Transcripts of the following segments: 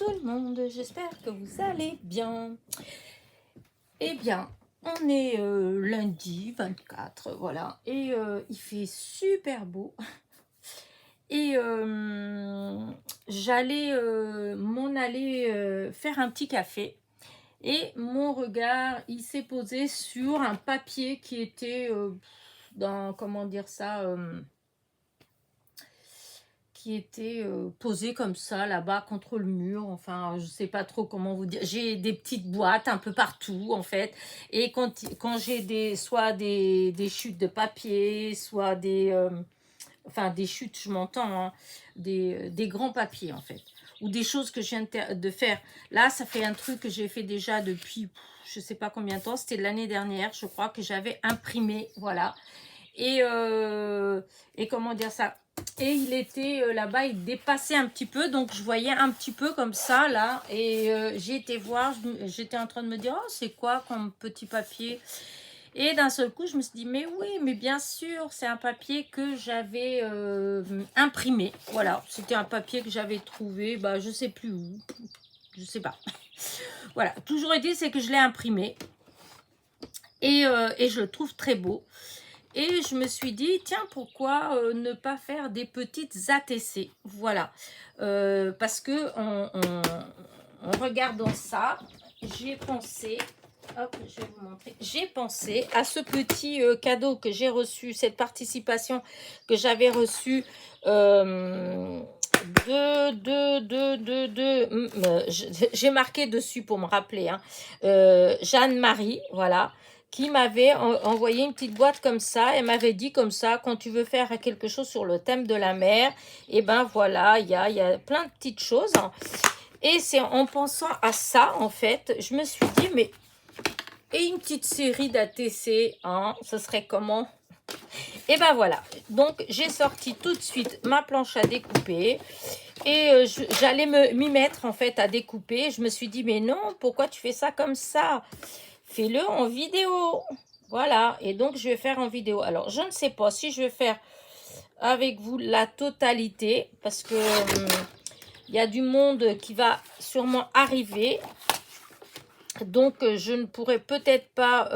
tout le monde, j'espère que vous allez bien. Eh bien, on est lundi 24, voilà, et il fait super beau. Et j'allais m'en aller faire un petit café. Et mon regard, il s'est posé sur un papier qui était dans, comment dire ça, qui était posé comme ça là-bas contre le mur. Enfin, je sais pas trop comment vous dire. J'ai des petites boîtes un peu partout en fait. Et quand j'ai soit des chutes de papier, soit enfin des chutes, je m'entends, hein, des grands papiers en fait. Ou des choses que je viens de faire. Là, ça fait un truc que j'ai fait déjà depuis je sais pas combien de temps. C'était l'année dernière, je crois, que j'avais imprimé. Voilà. Et comment dire ça, et il était là-bas, il dépassait un petit peu, donc je voyais un petit peu comme ça là, et j'ai été voir, j'étais en train de me dire oh c'est quoi comme petit papier, et d'un seul coup je me suis dit mais oui, mais bien sûr c'est un papier que j'avais imprimé. Voilà, c'était un papier que j'avais trouvé, bah je sais plus où, je sais pas. Voilà, toujours est-il, c'est que je l'ai imprimé, et je le trouve très beau. Et je me suis dit, tiens, pourquoi ne pas faire des petites ATC? Voilà. Parce que en regardant ça, j'ai pensé, hop, je vais vous montrer, j'ai pensé à ce petit cadeau que j'ai reçu, cette participation que j'avais reçue j'ai marqué dessus pour me rappeler, hein, Jeanne-Marie, voilà, qui m'avait envoyé une petite boîte comme ça. Elle m'avait dit comme ça, quand tu veux faire quelque chose sur le thème de la mer, et ben voilà, il y a plein de petites choses. Et c'est en pensant à ça, en fait, je me suis dit, mais et une petite série d'ATC, hein, ce serait comment? Et ben voilà, donc j'ai sorti tout de suite ma planche à découper. Et j'allais m'y mettre en fait à découper. Je me suis dit, mais non, pourquoi tu fais ça comme ça? Fais-le en vidéo. Voilà, et donc je vais faire en vidéo. Alors, je ne sais pas si je vais faire avec vous la totalité, parce que il y a du monde qui va sûrement arriver. Donc, je ne pourrai peut-être pas,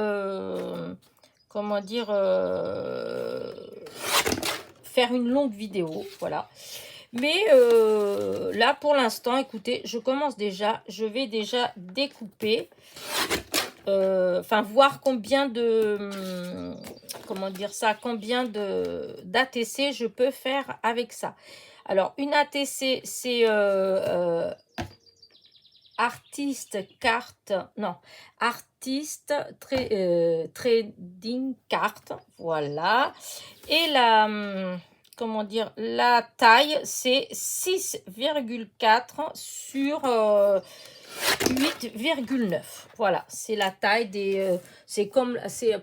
comment dire, faire une longue vidéo. Voilà. Mais là, pour l'instant, écoutez, je commence déjà. Je vais déjà découper. Enfin, voir combien de... comment dire ça? Combien d'ATC je peux faire avec ça. Alors, une ATC, c'est artiste carte... Non, artiste trading carte. Voilà. Et la... comment dire, la taille, c'est 6,4 sur 8,9. Voilà, c'est la taille des... c'est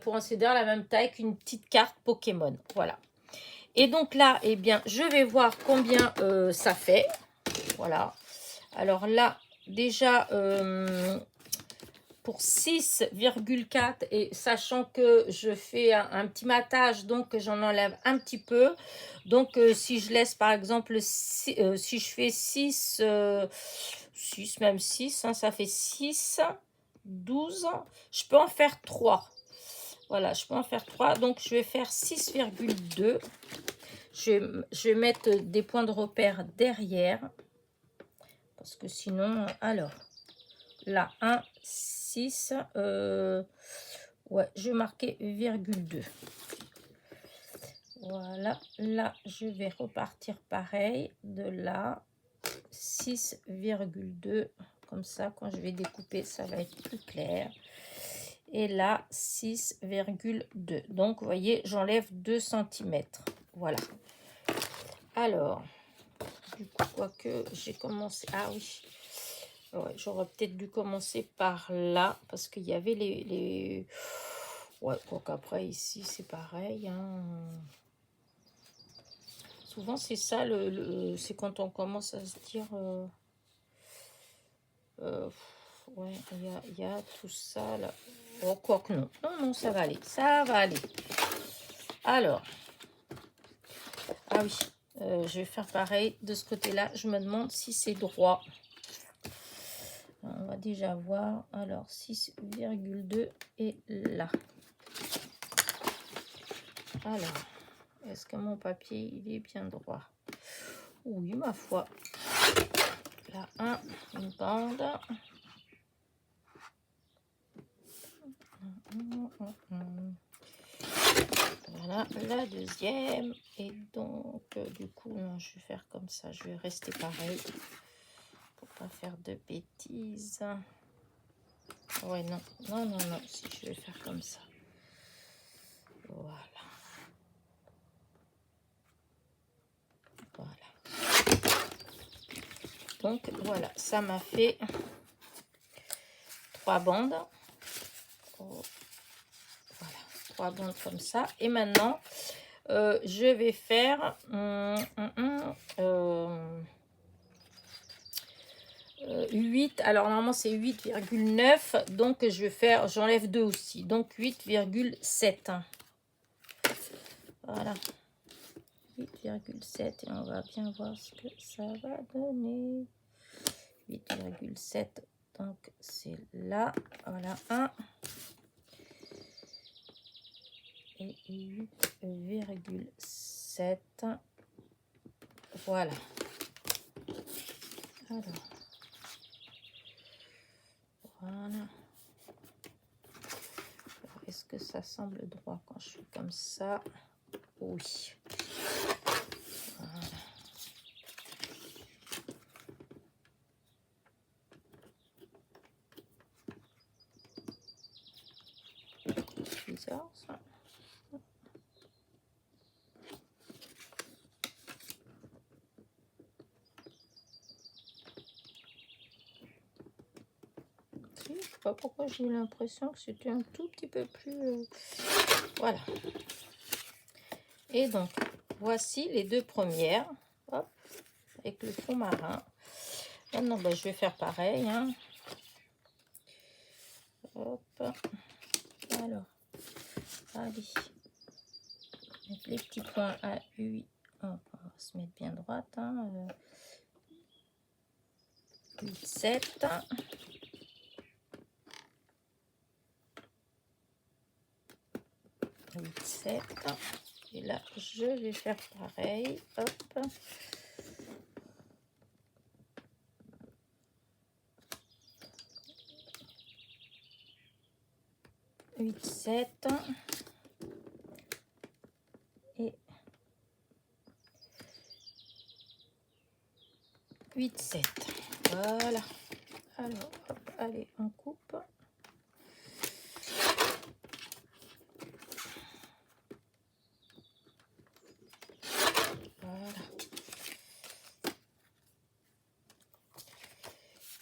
pour ainsi dire la même taille qu'une petite carte Pokémon. Voilà. Et donc là, eh bien, je vais voir combien ça fait. Voilà. Alors là, déjà... pour 6,4 et sachant que je fais un petit matage, donc j'en enlève un petit peu. Donc si je laisse par exemple, si je fais 6, 6 même 6, hein, ça fait 6, 12, je peux en faire 3. Voilà, je peux en faire 3, donc je vais faire 6,2. Je vais mettre des points de repère derrière, parce que sinon, alors, là, 1, 6, ouais, je vais marquer virgule 2. Voilà, là, je vais repartir pareil, de là, 6,2, comme ça, quand je vais découper, ça va être plus clair. Et là, 6,2. Donc, vous voyez, j'enlève 2 cm. Voilà. Alors, du coup, quoique j'ai commencé... Ah oui, ouais, j'aurais peut-être dû commencer par là, parce qu'il y avait les... Ouais, donc après, ici, c'est pareil. Hein. Souvent, c'est ça, c'est quand on commence à se dire... ouais, il y a tout ça, là. Oh, quoi que non. Non, non, ça va aller. Ça va aller. Alors. Ah oui, je vais faire pareil de ce côté-là. Je me demande si c'est droit. On va déjà voir. Alors, 6,2 est là. Alors, est-ce que mon papier, il est bien droit? Oui, ma foi. Là, une bande. Voilà, la deuxième. Et donc, du coup, non, je vais faire comme ça. Je vais rester pareil. Pour pas faire de bêtises. Ouais, non, non, non, non. Si je vais faire comme ça. Voilà. Voilà. Donc, voilà. Ça m'a fait 3 bandes. Oh. Voilà. 3 bandes comme ça. Et maintenant, je vais faire 8. Alors, normalement, c'est 8,9. Donc, je vais faire, j'enlève 2 aussi. Donc, 8,7. Voilà. 8,7. Et on va bien voir ce que ça va donner. 8,7. Donc, c'est là. Voilà, 1. Et 8,7. Voilà. Alors. Voilà. Est-ce que ça semble droit quand je suis comme ça? Oui. Voilà. Bizarre ça. Je ne sais pas pourquoi j'ai eu l'impression que c'était un tout petit peu plus... Voilà. Et donc, voici les 2 premières. Hop, avec le fond marin. Maintenant, ben, je vais faire pareil. Hein. Hop. Alors, allez. Mettre les petits points à 8. Hop, on va se mettre bien droite. Hein. 8, 7. 8, 7. Et là, je vais faire pareil. Hop. 8, 7. Et 8, 7. Voilà. Alors, hop, allez, on coupe. Voilà.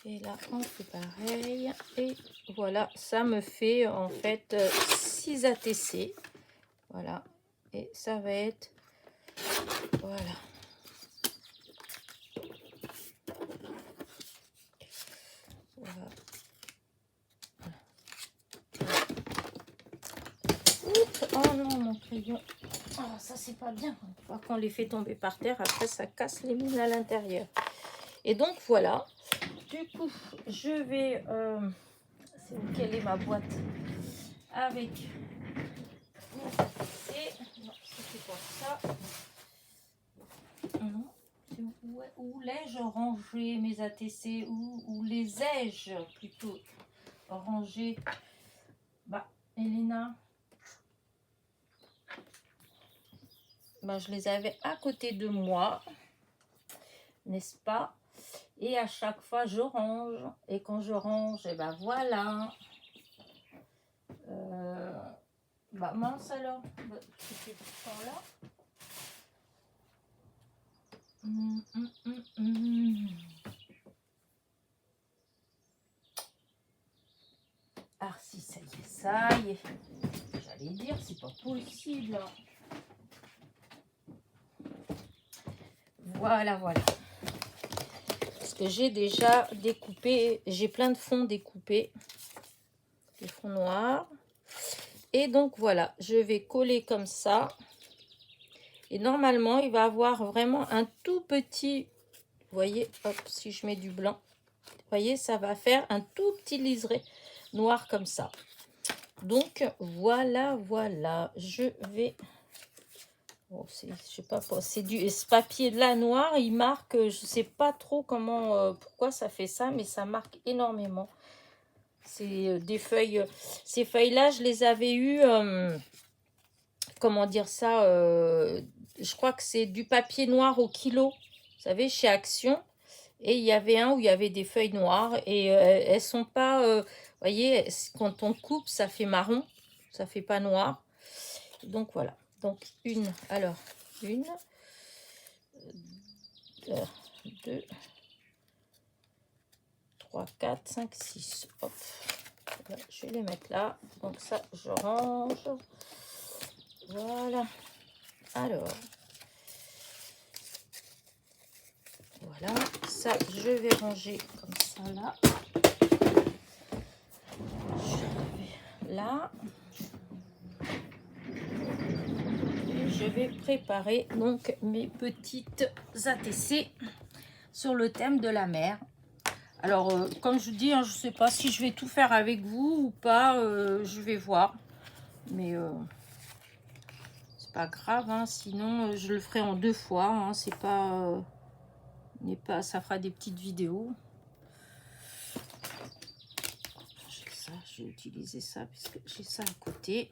Et là, on fait pareil. Et voilà, ça me fait en fait 6 ATC. Voilà. Et ça va être... Voilà. Voilà. Oups, oh non, mon crayon. Oh, ça, c'est pas bien. Une fois qu'on les fait tomber par terre, après, ça casse les mines à l'intérieur. Et donc, voilà. Du coup, je vais... c'est où quelle est ma boîte? Avec... Non, c'était pas ça. Non. Où l'ai-je rangé mes ATC? Où les ai-je plutôt rangés? Bah, Elena... Ben, je les avais à côté de moi, n'est-ce pas? Et à chaque fois, je range. Et quand je range, et ben voilà. Bah mince alors. C'était pourtant là. Ah si, ça y est, ça y est. J'allais dire, c'est pas possible. Voilà, voilà. Parce que j'ai déjà découpé, j'ai plein de fonds découpés. Des fonds noirs. Et donc voilà, je vais coller comme ça. Et normalement, il va avoir vraiment un tout petit... Vous voyez, hop, si je mets du blanc. Vous voyez, ça va faire un tout petit liseré noir comme ça. Donc, voilà, voilà. Je vais... Bon, je sais pas, c'est du ce papier de la noir, il marque, je sais pas trop comment, pourquoi ça fait ça, mais ça marque énormément. C'est des feuilles, ces feuilles-là, je les avais eues, comment dire ça, je crois que c'est du papier noir au kilo, vous savez, chez Action. Et il y avait un où il y avait des feuilles noires et elles sont pas, vous voyez, quand on coupe, ça fait marron, ça fait pas noir. Donc voilà, donc alors, une, 2, 3, 4, 5, 6. Hop, voilà, je vais les mettre là. Donc ça, je range. Voilà. Alors, voilà. Ça, je vais ranger comme ça là. Je vais là. Et je vais préparer donc mes petites ATC sur le thème de la mer. Alors, comme je vous dis, hein, je ne sais pas si je vais tout faire avec vous ou pas. Je vais voir. Mais c'est pas grave. Hein, sinon, je le ferai en 2 fois. Hein, c'est pas, ça fera des petites vidéos. J'ai ça. Je vais utiliser ça puisque j'ai ça à côté.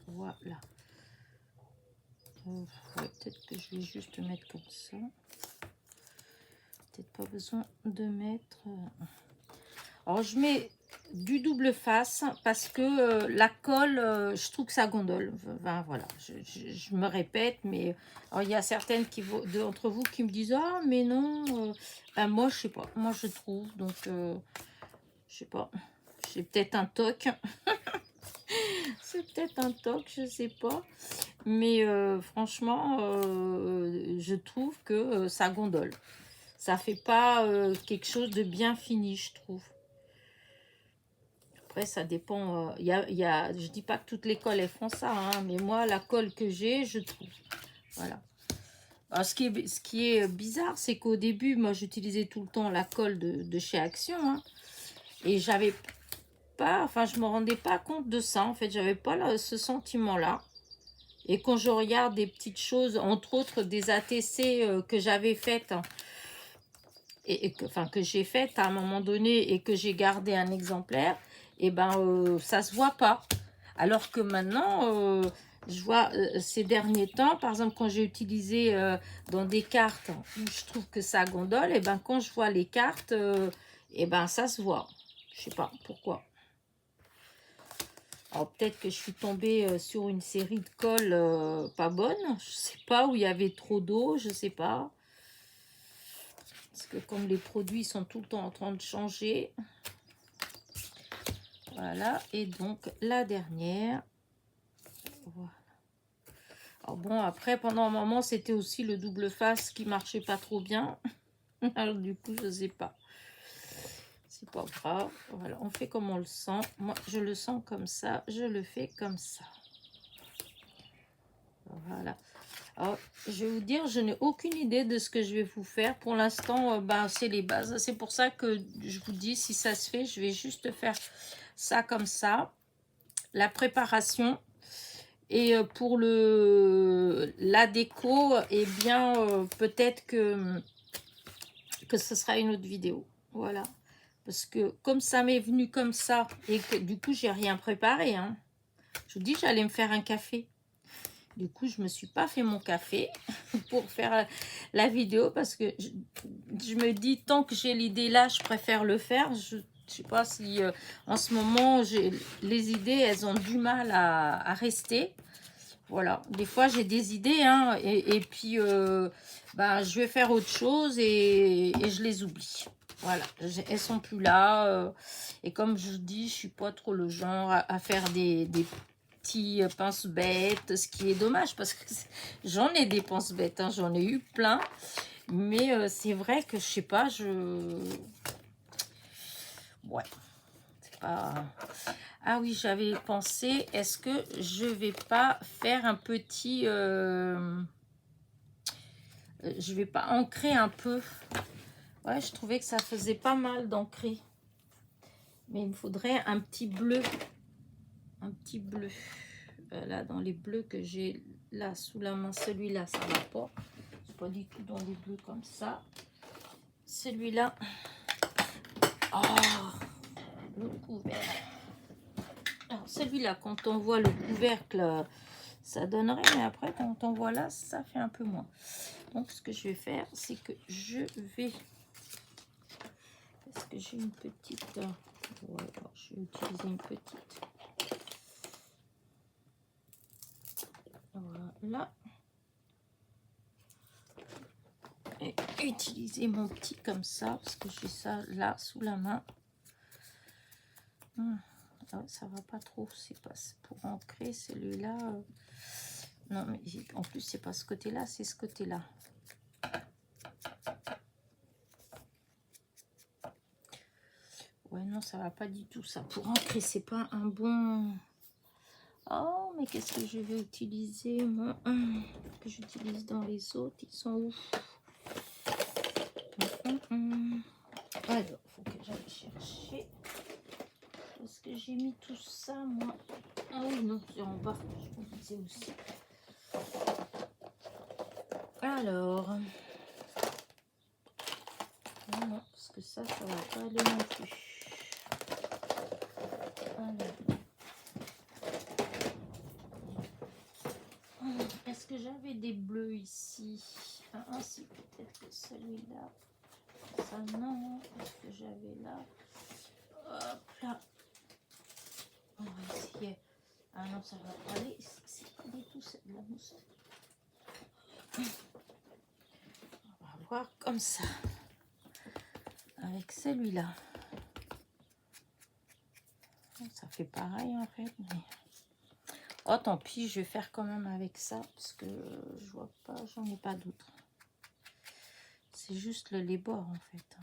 Voilà. Ouais, peut-être que je vais juste mettre comme ça. Peut-être pas besoin de mettre... Alors, je mets du double face parce que la colle, je trouve que ça gondole. Enfin, voilà, je me répète, mais alors, il y a certaines d'entre vous qui me disent « Ah, mais non ben, moi, je sais pas. Moi, je trouve. Donc, je sais pas. J'ai peut-être un toc. C'est peut-être un toc, je sais pas. Mais franchement, je trouve que ça gondole. Ça fait pas quelque chose de bien fini, je trouve. Après, ça dépend. Je dis pas que toutes les colles, elles font ça. Hein, mais moi, la colle que j'ai, je trouve. Voilà. Alors, ce qui est bizarre, c'est qu'au début, moi, j'utilisais tout le temps la colle de chez Action. Hein, et j'avais pas... Enfin, je me rendais pas compte de ça. En fait, j'avais pas ce sentiment-là. Et quand je regarde des petites choses, entre autres des ATC que j'avais faites... que j'ai faites à un moment donné et que j'ai gardé un exemplaire, et ben ça se voit pas. Alors que maintenant, je vois ces derniers temps, par exemple quand j'ai utilisé dans des cartes où je trouve que ça gondole, et ben quand je vois les cartes, et ben ça se voit. Je sais pas pourquoi. Alors peut-être que je suis tombée sur une série de colles pas bonnes, je sais pas, où il y avait trop d'eau, je sais pas. Parce que comme les produits sont tout le temps en train de changer. Voilà. Et donc, la dernière. Voilà. Alors bon, après, pendant un moment, c'était aussi le double face qui marchait pas trop bien. Alors du coup, je sais pas. C'est pas grave. Voilà, on fait comme on le sent. Moi, je le sens comme ça. Je le fais comme ça. Voilà. Alors, je vais vous dire, je n'ai aucune idée de ce que je vais vous faire. Pour l'instant, c'est les bases. C'est pour ça que je vous dis, si ça se fait, je vais juste faire ça comme ça. La préparation. Et pour la déco, eh bien, peut-être que ce sera une autre vidéo. Voilà. Parce que comme ça m'est venu comme ça, et que du coup, j'ai rien préparé. Hein. Je vous dis, j'allais me faire un café. Du coup, je ne me suis pas fait mon café pour faire la vidéo parce que je me dis, tant que j'ai l'idée là, je préfère le faire. Je ne sais pas si en ce moment, les idées, elles ont du mal à rester. Voilà, des fois j'ai des idées hein, et puis je vais faire autre chose et je les oublie. Voilà, elles sont plus là. Et comme je vous dis, je suis pas trop le genre à faire des petits pince-bêtes, ce qui est dommage parce que j'en ai des pince-bêtes, hein, j'en ai eu plein. Mais c'est vrai que je sais pas, ouais, c'est pas... Ah oui, j'avais pensé, est-ce que je vais pas faire un petit... je vais pas ancrer un peu. Ouais, je trouvais que ça faisait pas mal d'ancrer. Mais il me faudrait un petit bleu. Un petit bleu. Là, dans les bleus que j'ai là sous la main, celui-là, ça va pas. C'est pas du tout dans les bleus comme ça. Celui-là. Oh, le couvercle. Alors, celui-là, quand on voit le couvercle, ça donnerait. Mais après, quand on voit là, ça fait un peu moins. Donc, ce que je vais faire, c'est que je vais... Est-ce que j'ai une petite... Ouais, alors, je vais utiliser une petite. Voilà. Et utiliser mon petit comme ça, parce que j'ai ça là, sous la main. Ah, ça va pas trop, c'est pas pour ancrer celui-là. Non, mais en plus, c'est pas ce côté-là, c'est ce côté-là. Ouais, non, ça va pas du tout, ça. Pour ancrer, c'est pas un bon... Oh, mais qu'est-ce que je vais utiliser, moi, que j'utilise dans les autres, ils sont où? Alors, il faut que j'aille chercher. Est-ce que j'ai mis tout ça, moi? Ah oui, non, c'est en bas, je me disais aussi. Alors... Non, parce que ça va pas aller non plus. Est-ce que j'avais des bleus ici? Ah, si, peut-être que celui-là. Ça, non. Est-ce que j'avais là? Hop là. On va essayer. Ah non, ça va pas aller. C'est pas du tout de la mousse. On va voir comme ça. Avec celui-là. Ça fait pareil en fait. Mais... oh, tant pis, je vais faire quand même avec ça. Parce que je vois pas, j'en ai pas d'autres. C'est juste les bords en fait.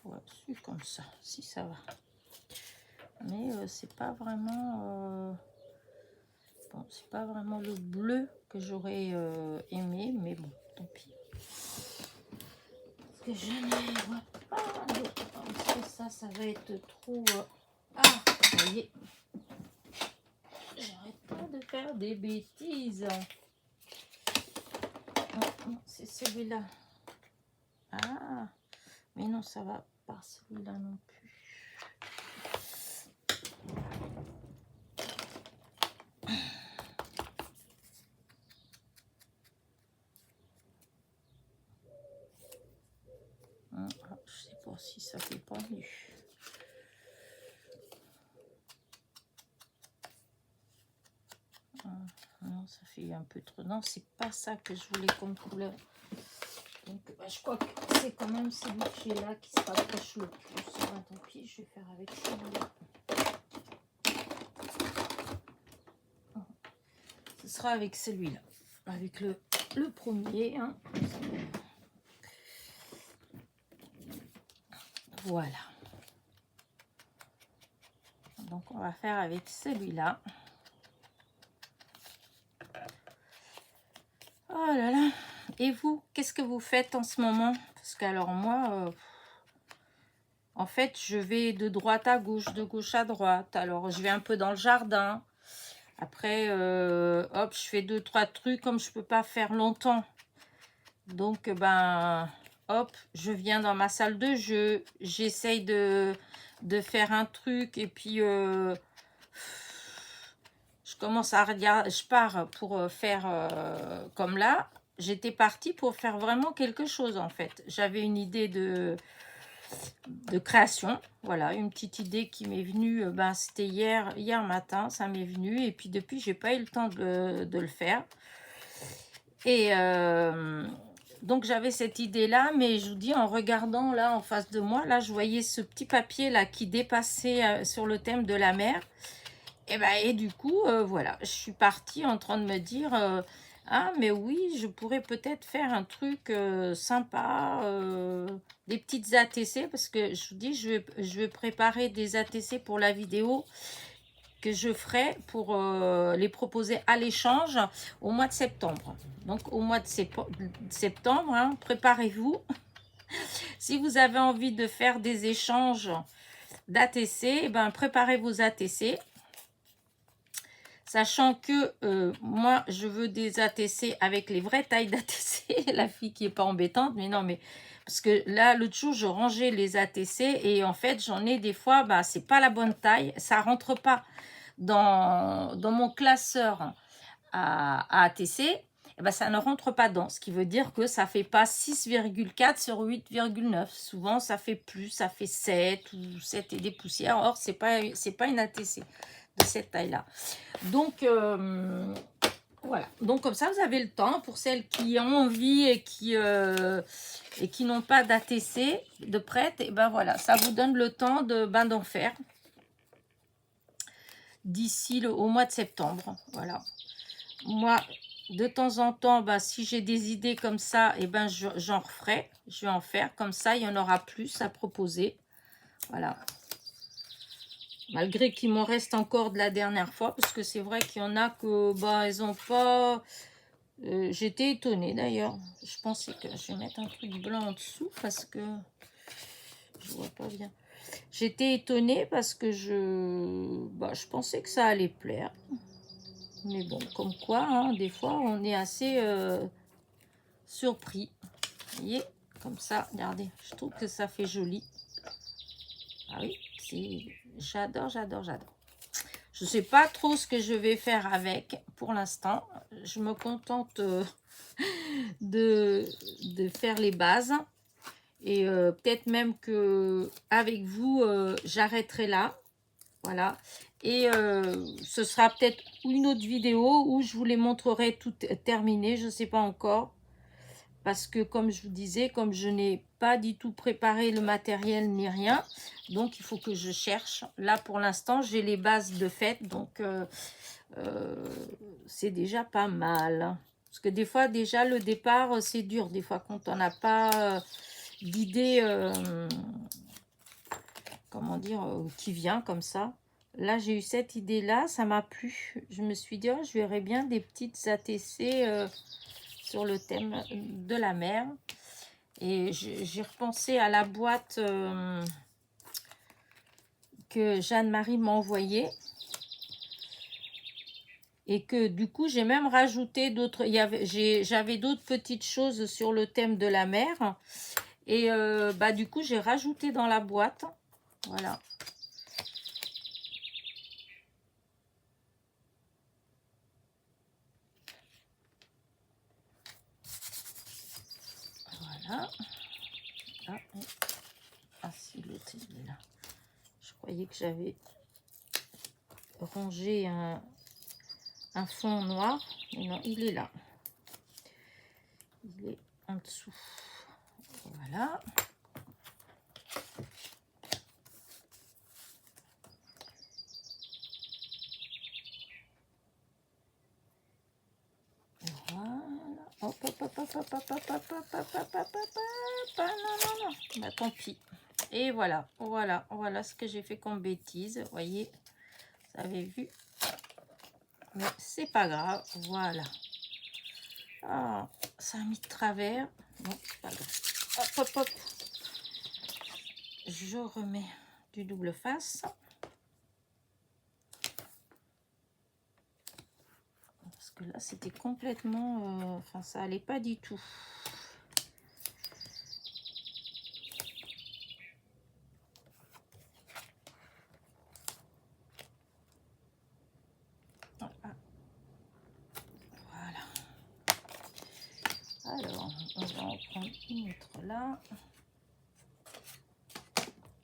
Ouais, c'est comme ça, si ça va. Mais c'est pas vraiment... bon, c'est pas vraiment le bleu que j'aurais aimé, mais bon, tant pis. Parce que je ne vois pas d'autre. Parce que ça va être trop... Ah, vous voyez. J'arrête pas de faire des bêtises. Non, c'est celui-là. Ah, mais non, ça va pas celui-là non plus. Je sais pas si ça fait pas mieux. Non, ça fait un peu trop. Non, c'est pas ça que je voulais comme couleur. Donc, je crois que c'est quand même celui que j'ai là qui se rapproche le plus. Tant pis, je vais faire avec celui-là. Ce sera avec celui-là. Avec le premier. Hein. Voilà. Donc, on va faire avec celui-là. Oh là là. Et vous, qu'est-ce que vous faites en ce moment? Parce que alors moi, en fait, je vais de droite à gauche, de gauche à droite. Alors, je vais un peu dans le jardin. Après, hop, je fais 2-3 trucs comme je peux pas faire longtemps. Donc, ben, hop, je viens dans ma salle de jeu. J'essaye de faire un truc et puis je commence à regarder. Je pars pour faire comme là. J'étais partie pour faire vraiment quelque chose en fait. J'avais une idée de création, voilà, une petite idée qui m'est venue, ben, c'était hier matin, ça m'est venu, et puis depuis, j'ai pas eu le temps de le faire. Et donc, j'avais cette idée-là, mais je vous dis, en regardant là, en face de moi, là, je voyais ce petit papier là qui dépassait sur le thème de la mer. Et, ben, et du coup, voilà, je suis partie en train de me dire... Ah, mais oui, je pourrais peut-être faire un truc sympa, des petites ATC, parce que je vous dis, je vais préparer des ATC pour la vidéo que je ferai pour les proposer à l'échange au mois de septembre. Donc, au mois de septembre, hein, préparez-vous. Si vous avez envie de faire des échanges d'ATC, ben, préparez vos ATC. Sachant que moi, je veux des ATC avec les vraies tailles d'ATC. La fille qui n'est pas embêtante, mais non, mais... Parce que là, l'autre jour, je rangeais les ATC et en fait, j'en ai des fois, bah, c'est pas la bonne taille. Ça rentre pas dans mon classeur à ATC. Et ben, ça ne rentre pas dans. Ce qui veut dire que ça fait pas 6,4 sur 8,9. Souvent, ça fait plus, ça fait 7 ou 7 et des poussières. Or, c'est pas une ATC de cette taille-là. Donc, voilà. Donc, comme ça, vous avez le temps pour celles qui ont envie et qui n'ont pas d'ATC de prête. Et ben voilà, ça vous donne le temps d'en faire d'ici au mois de septembre. Voilà. Moi, de temps en temps, bah, si j'ai des idées comme ça, et ben j'en referai. Je vais en faire. Comme ça, il y en aura plus à proposer. Voilà. Malgré qu'il m'en reste encore de la dernière fois, parce que c'est vrai qu'il y en a que, bah, ils n'ont pas... j'étais étonnée d'ailleurs. Je pensais que... Je vais mettre un truc blanc en dessous, parce que... Je vois pas bien. J'étais étonnée parce que je pensais que ça allait plaire. Mais bon, comme quoi, hein, des fois, on est assez surpris. Vous voyez, comme ça, regardez. Je trouve que ça fait joli. Ah oui, j'adore, j'adore, j'adore. Je ne sais pas trop ce que je vais faire avec pour l'instant. Je me contente de faire les bases. Et peut-être même que avec vous, j'arrêterai là. Voilà. Et ce sera peut-être une autre vidéo où je vous les montrerai tout terminé. Je ne sais pas encore. Parce que comme je vous disais, comme je n'ai pas du tout préparé le matériel ni rien, donc il faut que je cherche. Là pour l'instant, j'ai les bases de fait, donc c'est déjà pas mal. Parce que des fois, déjà, le départ, c'est dur. Des fois, quand on n'a pas d'idée, comment dire, qui vient comme ça. Là, j'ai eu cette idée-là, ça m'a plu. Je me suis dit, oh, je verrais bien des petites ATC sur le thème de la mer. Et j'ai repensé à la boîte que Jeanne-Marie m'a envoyée. Et que du coup, j'ai même rajouté d'autres... J'avais d'autres petites choses sur le thème de la mer. Et bah, du coup, j'ai rajouté dans la boîte. Voilà. Voilà. Ah si, l'autre, il est là. Je croyais que j'avais rangé un fond noir. Mais non, il est là. Il est en dessous. Voilà. Voilà. Hop, hop, hop, hop, hop, hop, hop, hop, hop, hop, hop, hop, hop, hop. Ah, non, non, non. Bah, tant pis. Et voilà, voilà, voilà ce que j'ai fait comme bêtise. Vous voyez, vous avez vu. Mais c'est pas grave. Voilà. Ah, ça a mis de travers. Bon, c'est pas grave. Hop, hop, hop. Je remets du double face. Parce que là, c'était complètement... enfin, ça allait pas du tout. Voilà. Alors, on va en prendre une autre là.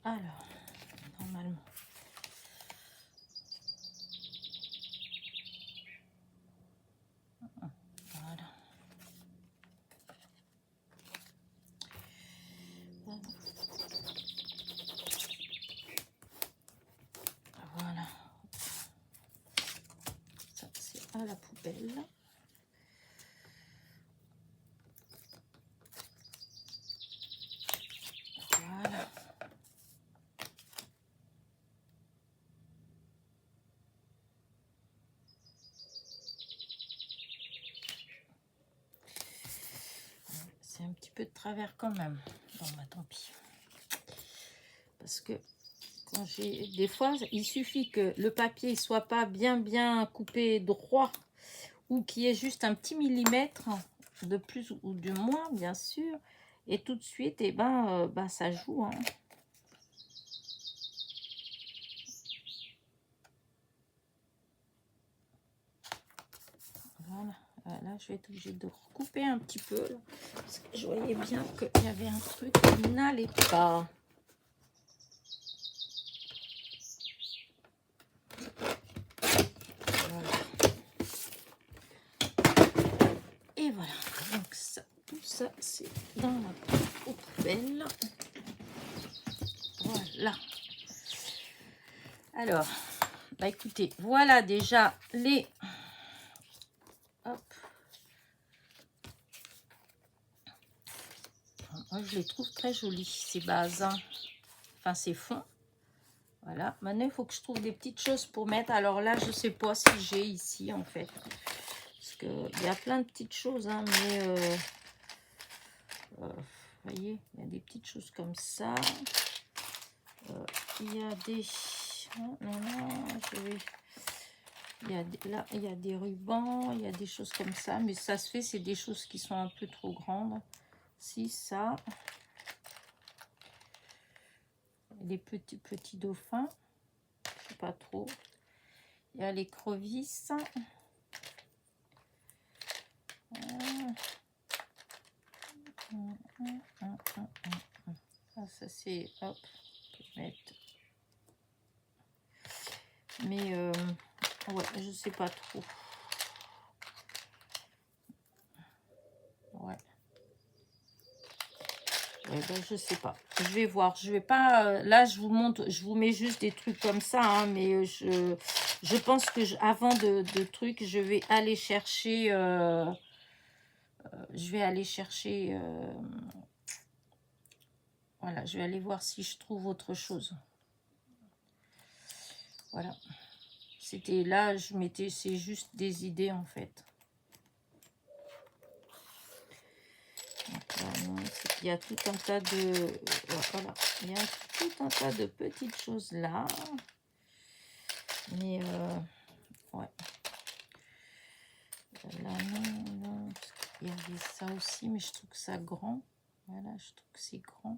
Alors, normalement. Voilà. Voilà. Ça, c'est à la poubelle. c'est un petit peu de travers quand même. Bon, bah tant pis. Parce que quand j'ai des fois, il suffit que le papier soit pas bien coupé droit ou qu'il y ait juste un petit millimètre de plus ou de moins, bien sûr. Et tout de suite, et ben, ça joue. Hein. Voilà. Là, je vais être obligée de recouper un petit peu. Là, parce que je voyais bien qu'il y avait un truc qui n'allait pas. Voilà. Et voilà. Donc, ça, tout ça, c'est dans la poubelle. Voilà. Alors, bah écoutez, voilà déjà les... Hop. Moi, je les trouve très jolies, ces bases. Hein. Enfin, ces fonds. Voilà. Maintenant, il faut que je trouve des petites choses pour mettre. Alors là, je sais pas si j'ai ici, en fait. Parce qu'il y a plein de petites choses, hein, mais... vous voyez, il y a des petites choses comme ça. Il y a des... Non, je vais... Là, il y a des rubans, il y a des choses comme ça. Mais ça se fait, c'est des choses qui sont un peu trop grandes. Si, ça... Les petits dauphins, je sais pas trop. Il y a l'écrevisse. Ça c'est hop, mettre. Mais ouais, je sais pas trop. Ouais. Ouais, ben, je sais pas. Je vais voir. Je vais pas. Là, je vous montre. Je vous mets juste des trucs comme ça, hein, mais je pense que avant de trucs, je vais aller chercher. Je vais aller chercher. Voilà, je vais aller voir si je trouve autre chose. Voilà. C'était là, je mettais. C'est juste des idées en fait. Donc, là, il y a tout un tas de... Voilà, il y a tout un tas de petites choses là. Mais, ouais. Là, non. Il y avait ça aussi, mais je trouve que ça grand. Voilà, je trouve que c'est grand.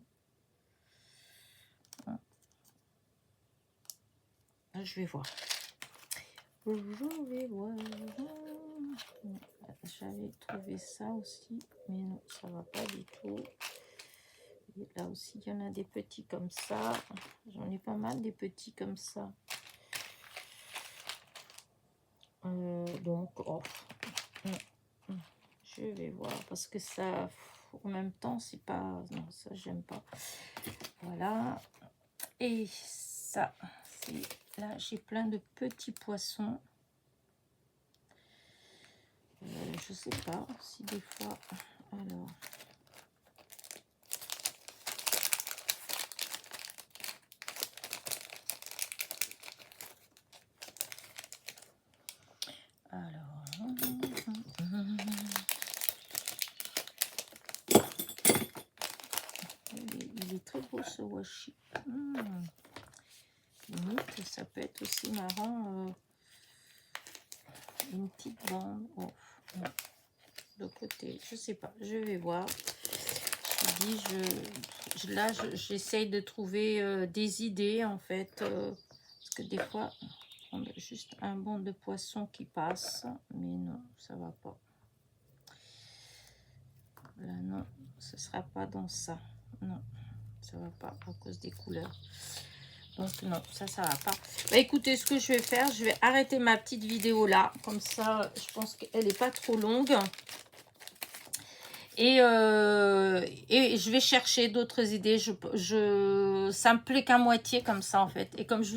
Là, je vais voir. Je vais voir. J'avais trouvé ça aussi, mais non, ça va pas du tout. Et là aussi, il y en a des petits comme ça. J'en ai pas mal des petits comme ça. Donc, oh, je vais voir parce que ça, en même temps, c'est pas... Non, ça, j'aime pas. Voilà. Et ça, c'est... Là, j'ai plein de petits poissons. Je sais pas si des fois... Alors... Il est très beau ce washi. Limite, ça peut être aussi marrant. Une petite bande. Oh, de côté, je sais pas. Je vais voir. Je dis, là, j'essaye de trouver des idées en fait. Parce que des fois, on a juste un banc de poisson qui passe. Mais non, ça va pas. Là, non, ce sera pas dans ça. Non, ça va pas à cause des couleurs. Donc non, ça va pas. Bah écoutez, ce que je vais faire, je vais arrêter ma petite vidéo là. Comme ça, je pense qu'elle n'est pas trop longue. Et je vais chercher d'autres idées. Ça me plaît qu'à moitié comme ça en fait. Et comme je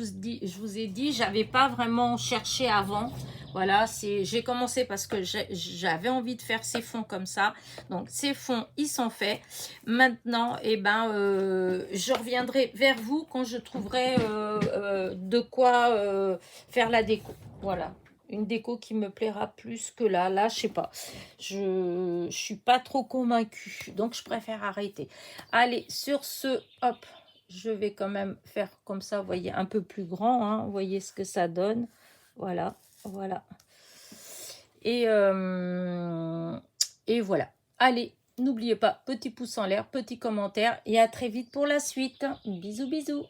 vous ai dit, j'avais pas vraiment cherché avant. Voilà, j'ai commencé parce que j'avais envie de faire ces fonds comme ça. Donc ces fonds, ils sont faits. Maintenant, je reviendrai vers vous quand je trouverai de quoi faire la déco. Voilà. une déco qui me plaira plus que là. Là, je sais pas. Je suis pas trop convaincue. Donc, je préfère arrêter. Allez, sur ce, hop, je vais quand même faire comme ça, vous voyez, un peu plus grand. Hein, vous voyez ce que ça donne. Voilà, voilà. Et voilà. Allez, n'oubliez pas, petit pouce en l'air, petit commentaire. Et à très vite pour la suite. Bisous, bisous.